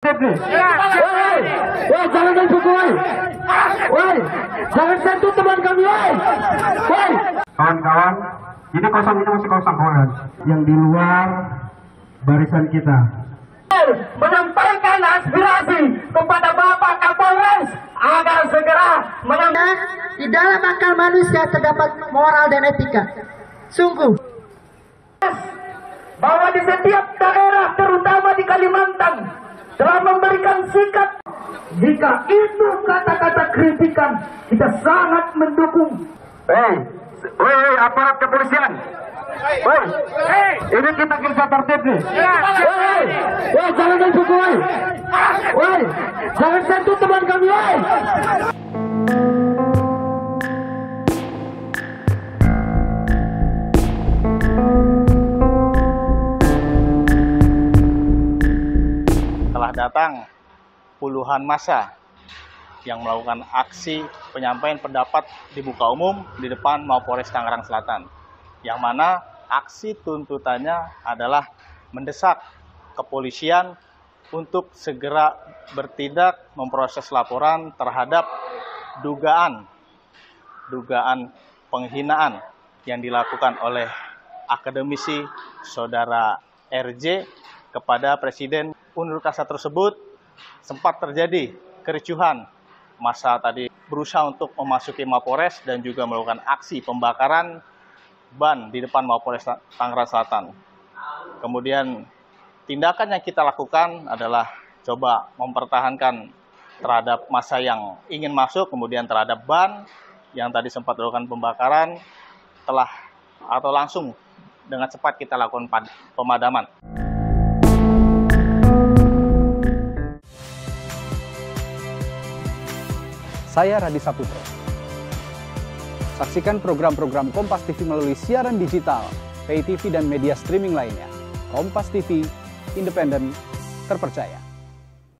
Woi, jangan sentuh woi. Woi, jangan sentuh teman kami woi. Woi. Kawan-kawan, ini masih kosong kawan. Yang di luar barisan kita menyampaikan aspirasi kepada Bapak Kapolres agar segera di dalam akal manusia terdapat moral dan etika. Sungguh bahwa di setiap daerah, terutama di Kalimantan, telah memberikan sikap. Jika itu kata-kata kritikan, kita sangat mendukung. Hei, aparat kepolisian. Ini kita kerja tertib nih. Woi, jangan sentuh woi. Woi, jangan sentuh teman kami woi. Telah datang puluhan massa yang melakukan aksi penyampaian pendapat di muka umum di depan Mapolres Tangerang Selatan, yang mana aksi tuntutannya adalah mendesak kepolisian untuk segera bertindak memproses laporan terhadap dugaan penghinaan yang dilakukan oleh akademisi saudara RJ kepada Presiden. Unjuk rasa tersebut sempat terjadi kericuhan. Massa tadi berusaha untuk memasuki Mapolres dan juga melakukan aksi pembakaran ban di depan Mapolres Tangerang Selatan. Kemudian tindakan yang kita lakukan adalah coba mempertahankan terhadap massa yang ingin masuk, kemudian terhadap ban yang tadi sempat dilakukan pembakaran langsung dengan cepat kita lakukan pemadaman. Saya Radi Saputro. Saksikan program-program Kompas TV melalui siaran digital, pay TV dan media streaming lainnya. Kompas TV, independen, terpercaya.